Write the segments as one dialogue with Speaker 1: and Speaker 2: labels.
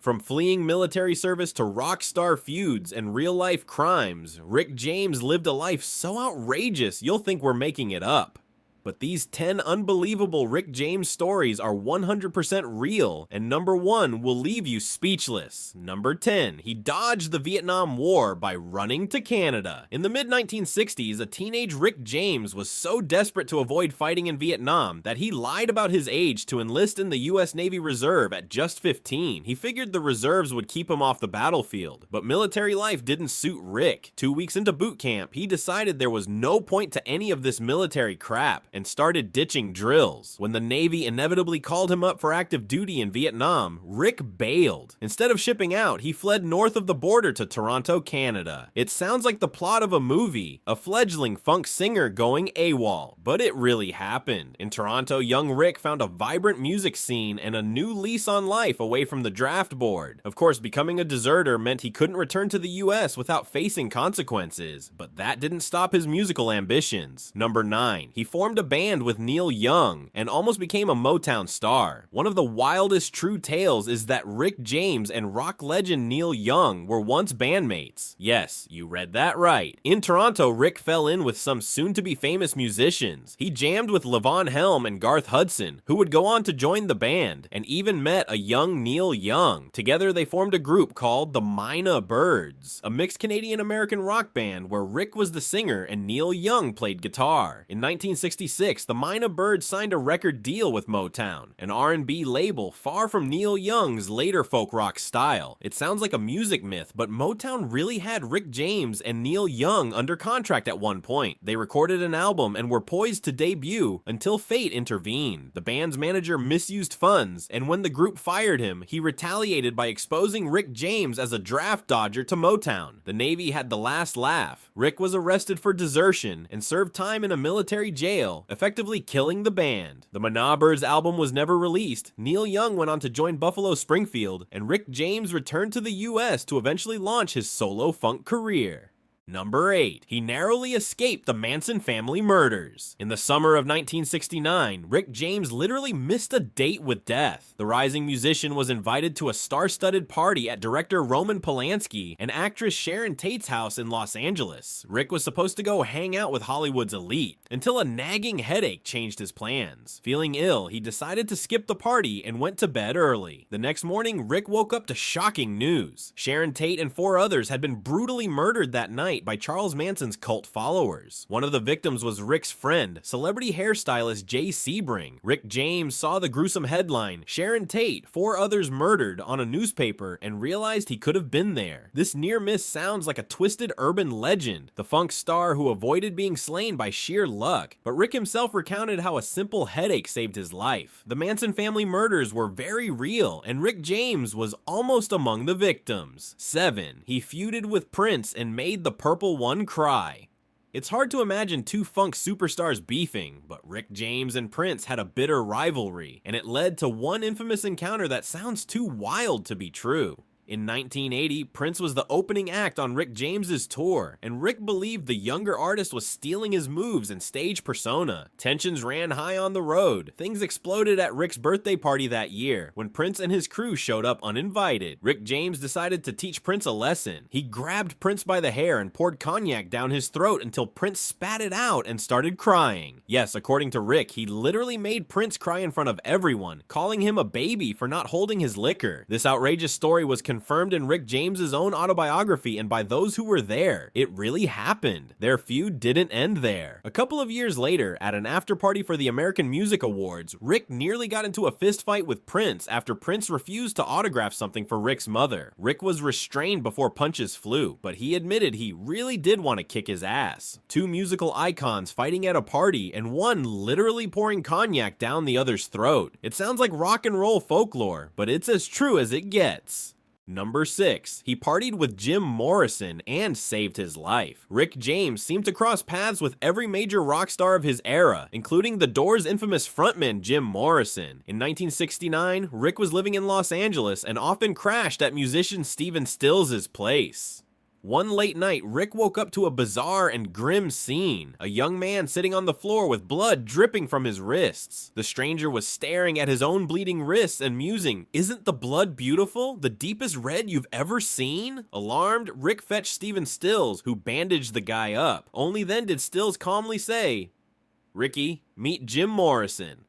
Speaker 1: From fleeing military service to rock star feuds and real-life crimes, Rick James lived a life so outrageous you'll think we're making it up. But these 10 unbelievable Rick James stories are 100% real, and number 1 will leave you speechless. Number 10, he dodged the Vietnam War by running to Canada. In the mid-1960s, a teenage Rick James was so desperate to avoid fighting in Vietnam that he lied about his age to enlist in the US Navy Reserve at just 15. He figured the reserves would keep him off the battlefield, but military life didn't suit Rick. 2 weeks into boot camp, he decided there was no point to any of this military crap and started ditching drills. When the Navy inevitably called him up for active duty in Vietnam, Rick bailed. Instead of shipping out, he fled north of the border to Toronto, Canada. It sounds like the plot of a movie, a fledgling funk singer going AWOL, but it really happened. In Toronto, young Rick found a vibrant music scene and a new lease on life away from the draft board. Of course, becoming a deserter meant he couldn't return to the US without facing consequences, but that didn't stop his musical ambitions. Number 9, he formed a band with Neil Young and almost became a Motown star. One of the wildest true tales is that Rick James and rock legend Neil Young were once bandmates. Yes, you read that right. In Toronto, Rick fell in with some soon-to-be famous musicians. He jammed with Levon Helm and Garth Hudson, who would go on to join the band, and even met a young Neil Young. Together, they formed a group called the Mina Birds, a mixed Canadian-American rock band where Rick was the singer and Neil Young played guitar. In 1966, the Mina Birds signed a record deal with Motown, an R&B label far from Neil Young's later folk rock style. It sounds like a music myth, but Motown really had Rick James and Neil Young under contract at one point. They recorded an album and were poised to debut until fate intervened. The band's manager misused funds, and when the group fired him, he retaliated by exposing Rick James as a draft dodger to Motown. The Navy had the last laugh. Rick was arrested for desertion and served time in a military jail, effectively killing the band. The Mina Birds album was never released. Neil Young went on to join Buffalo Springfield, and Rick James returned to the US to eventually launch his solo funk career. Number 8, he narrowly escaped the Manson family murders. In the summer of 1969, Rick James literally missed a date with death. The rising musician was invited to a star-studded party at director Roman Polanski and actress Sharon Tate's house in Los Angeles. Rick was supposed to go hang out with Hollywood's elite, until a nagging headache changed his plans. Feeling ill, he decided to skip the party and went to bed early. The next morning, Rick woke up to shocking news. Sharon Tate and 4 others had been brutally murdered that night by Charles Manson's cult followers. One of the victims was Rick's friend, celebrity hairstylist Jay Sebring. Rick James saw the gruesome headline, "Sharon Tate, 4 others murdered," on a newspaper and realized he could have been there. This near miss sounds like a twisted urban legend, the funk star who avoided being slain by sheer luck. But Rick himself recounted how a simple headache saved his life. The Manson family murders were very real, and Rick James was almost among the victims. 7, he feuded with Prince and made the Purple One cry. It's hard to imagine 2 funk superstars beefing, but Rick James and Prince had a bitter rivalry, and it led to one infamous encounter that sounds too wild to be true. In 1980, Prince was the opening act on Rick James's tour, and Rick believed the younger artist was stealing his moves and stage persona. Tensions ran high on the road. Things exploded at Rick's birthday party that year, when Prince and his crew showed up uninvited. Rick James decided to teach Prince a lesson. He grabbed Prince by the hair and poured cognac down his throat until Prince spat it out and started crying. Yes, according to Rick, he literally made Prince cry in front of everyone, calling him a baby for not holding his liquor. This outrageous story was confirmed in Rick James's own autobiography and by those who were there. It really happened. Their feud didn't end there. A couple of years later, at an after party for the American Music Awards, Rick nearly got into a fist fight with Prince after Prince refused to autograph something for Rick's mother. Rick was restrained before punches flew, but he admitted he really did want to kick his ass. 2 musical icons fighting at a party and one literally pouring cognac down the other's throat. It sounds like rock and roll folklore, but it's as true as it gets. Number 6, he partied with Jim Morrison and saved his life. Rick James seemed to cross paths with every major rock star of his era, including The Doors' infamous frontman Jim Morrison. In 1969, Rick was living in Los Angeles and often crashed at musician Stephen Stills' place. One late night, Rick woke up to a bizarre and grim scene. A young man sitting on the floor with blood dripping from his wrists. The stranger was staring at his own bleeding wrists and musing, "Isn't the blood beautiful? The deepest red you've ever seen?" Alarmed, Rick fetched Stephen Stills, who bandaged the guy up. Only then did Stills calmly say, "Ricky, meet Jim Morrison."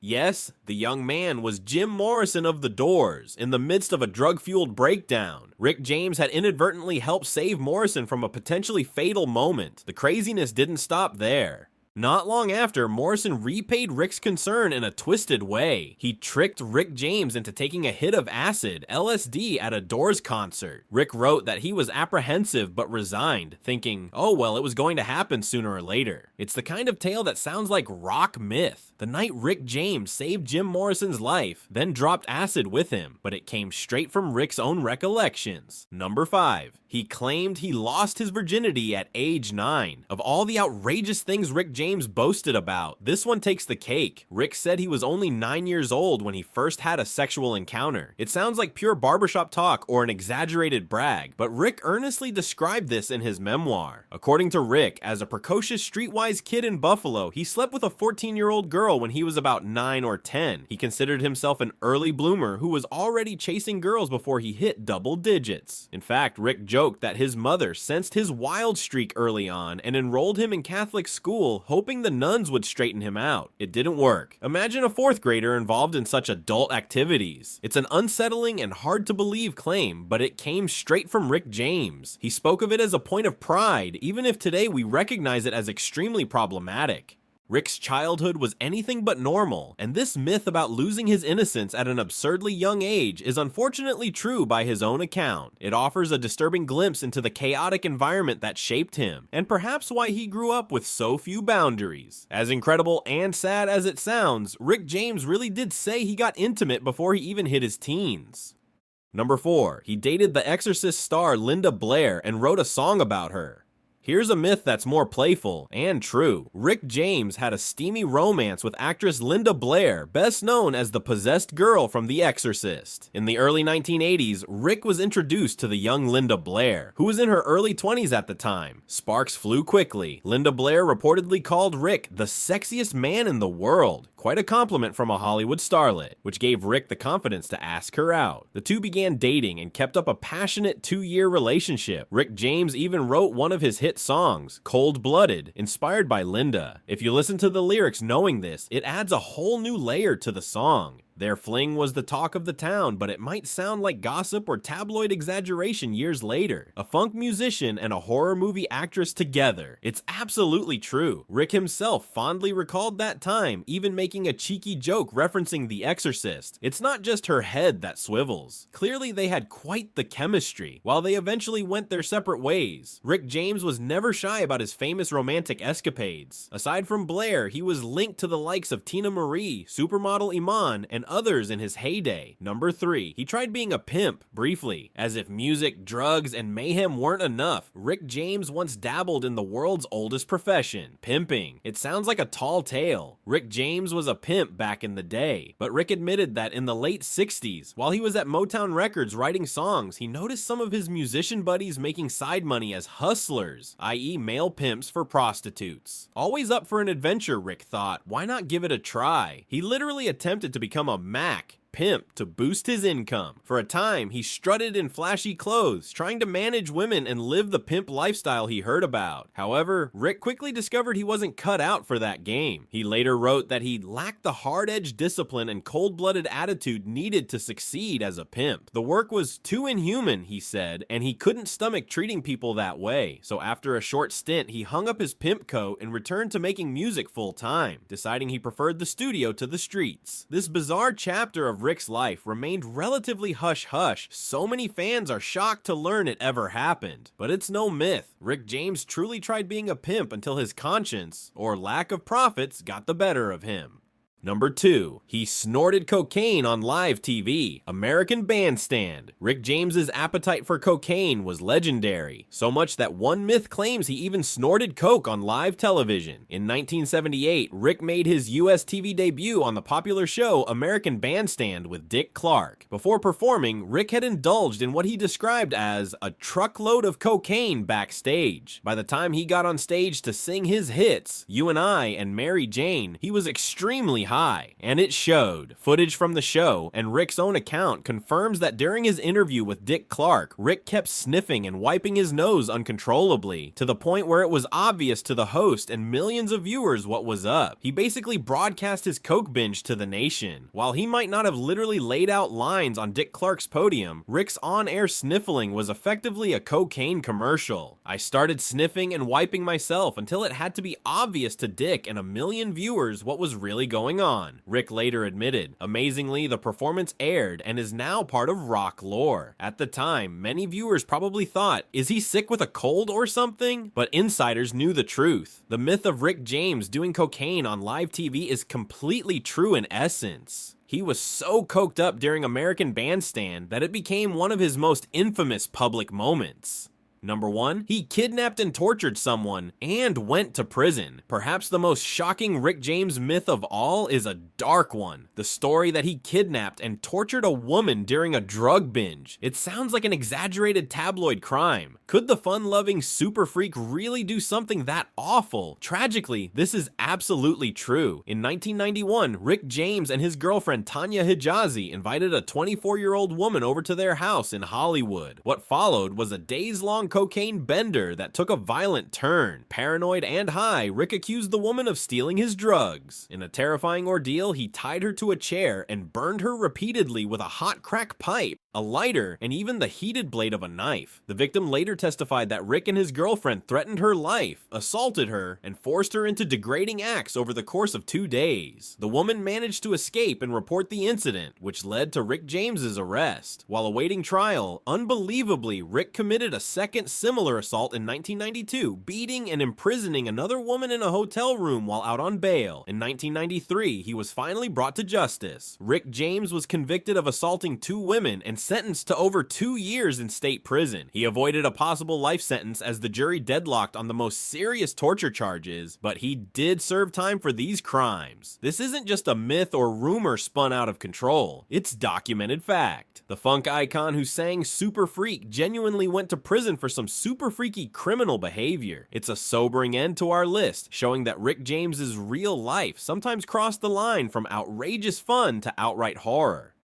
Speaker 1: Yes, the young man was Jim Morrison of The Doors. In the midst of a drug-fueled breakdown, Rick James had inadvertently helped save Morrison from a potentially fatal moment. The craziness didn't stop there. Not long after, Morrison repaid Rick's concern in a twisted way. He tricked Rick James into taking a hit of acid, LSD, at a Doors concert. Rick wrote that he was apprehensive but resigned, thinking, oh well, it was going to happen sooner or later. It's the kind of tale that sounds like rock myth. The night Rick James saved Jim Morrison's life, then dropped acid with him, but it came straight from Rick's own recollections. Number 5. He claimed he lost his virginity at age 9. Of all the outrageous things Rick James boasted about, this one takes the cake. Rick said he was only 9 years old when he first had a sexual encounter. It sounds like pure barbershop talk or an exaggerated brag, but Rick earnestly described this in his memoir. According to Rick, as a precocious streetwise kid in Buffalo, he slept with a 14-year-old girl when he was about 9 or 10. He considered himself an early bloomer who was already chasing girls before he hit double digits. In fact, Rick joked that his mother sensed his wild streak early on and enrolled him in Catholic school, hoping the nuns would straighten him out. It didn't work. Imagine a 4th grader involved in such adult activities. It's an unsettling and hard to believe claim, but it came straight from Rick James. He spoke of it as a point of pride, even if today we recognize it as extremely problematic. Rick's childhood was anything but normal, and this myth about losing his innocence at an absurdly young age is unfortunately true by his own account. It offers a disturbing glimpse into the chaotic environment that shaped him, and perhaps why he grew up with so few boundaries. As incredible and sad as it sounds, Rick James really did say he got intimate before he even hit his teens. Number 4. He dated the Exorcist star Linda Blair and wrote a song about her. Here's a myth that's more playful and true. Rick James had a steamy romance with actress Linda Blair, best known as the possessed girl from The Exorcist. In the early 1980s, Rick was introduced to the young Linda Blair, who was in her early 20s at the time. Sparks flew quickly. Linda Blair reportedly called Rick the sexiest man in the world. Quite a compliment from a Hollywood starlet, which gave Rick the confidence to ask her out. The two began dating and kept up a passionate 2-year relationship. Rick James even wrote one of his hit songs, Cold-Blooded, inspired by Linda. If you listen to the lyrics knowing this, it adds a whole new layer to the song. Their fling was the talk of the town, but it might sound like gossip or tabloid exaggeration years later. A funk musician and a horror movie actress together. It's absolutely true. Rick himself fondly recalled that time, even making a cheeky joke referencing The Exorcist. It's not just her head that swivels. Clearly they had quite the chemistry, while they eventually went their separate ways. Rick James was never shy about his famous romantic escapades. Aside from Blair, he was linked to the likes of Tina Marie, supermodel Iman, and others in his heyday. Number 3. He tried being a pimp, briefly. As if music, drugs, and mayhem weren't enough, Rick James once dabbled in the world's oldest profession, pimping. It sounds like a tall tale. Rick James was a pimp back in the day, but Rick admitted that in the late 60s, while he was at Motown Records writing songs, he noticed some of his musician buddies making side money as hustlers, i.e. male pimps for prostitutes. Always up for an adventure, Rick thought. Why not give it a try? He literally attempted to become a Mac pimp to boost his income. For a time, he strutted in flashy clothes, trying to manage women and live the pimp lifestyle he heard about. However, Rick quickly discovered he wasn't cut out for that game. He later wrote that he lacked the hard-edged discipline and cold-blooded attitude needed to succeed as a pimp. The work was too inhuman, he said, and he couldn't stomach treating people that way. So after a short stint, he hung up his pimp coat and returned to making music full-time, deciding he preferred the studio to the streets. This bizarre chapter of Rick's life remained relatively hush-hush. So many fans are shocked to learn it ever happened. But it's no myth. Rick James truly tried being a pimp until his conscience, or lack of profits, got the better of him. Number 2. He snorted cocaine on live TV. American Bandstand. Rick James's appetite for cocaine was legendary, so much that one myth claims he even snorted coke on live television. In 1978, Rick made his US TV debut on the popular show American Bandstand with Dick Clark. Before performing, Rick had indulged in what he described as a truckload of cocaine backstage. By the time he got on stage to sing his hits, You and I and Mary Jane, he was extremely high, and it showed. Footage from the show and Rick's own account confirms that during his interview with Dick Clark, Rick kept sniffing and wiping his nose uncontrollably, to the point where it was obvious to the host and millions of viewers what was up. He basically broadcast his coke binge to the nation. While he might not have literally laid out lines on Dick Clark's podium, Rick's on-air sniffling was effectively a cocaine commercial. I started sniffing and wiping myself until it had to be obvious to Dick and a million viewers what was really going on, Rick later admitted. Amazingly, the performance aired and is now part of rock lore. At the time, many viewers probably thought, is he sick with a cold or something? But insiders knew the truth. The myth of Rick James doing cocaine on live TV is completely true in essence. He was so coked up during American Bandstand that it became one of his most infamous public moments. Number 1, he kidnapped and tortured someone and went to prison. Perhaps the most shocking Rick James myth of all is a dark one. The story that he kidnapped and tortured a woman during a drug binge. It sounds like an exaggerated tabloid crime. Could the fun-loving super freak really do something that awful? Tragically, this is absolutely true. In 1991, Rick James and his girlfriend Tanya Hijazi invited a 24-year-old woman over to their house in Hollywood. What followed was a days-long cocaine bender that took a violent turn. Paranoid and high, Rick accused the woman of stealing his drugs. In a terrifying ordeal, he tied her to a chair and burned her repeatedly with a hot crack pipe, a lighter, and even the heated blade of a knife. The victim later testified that Rick and his girlfriend threatened her life, assaulted her, and forced her into degrading acts over the course of 2 days. The woman managed to escape and report the incident, which led to Rick James's arrest. While awaiting trial, unbelievably, Rick committed a second similar assault in 1992, beating and imprisoning another woman in a hotel room while out on bail. In 1993, he was finally brought to justice. Rick James was convicted of assaulting 2 women and sentenced to over 2 years in state prison. He avoided a possible life sentence as the jury deadlocked on the most serious torture charges, but he did serve time for these crimes. This isn't just a myth or rumor spun out of control. It's documented fact. The funk icon who sang Super Freak genuinely went to prison for some super freaky criminal behavior. It's a sobering end to our list, showing that Rick James's real life sometimes crossed the line from outrageous fun to outright horror.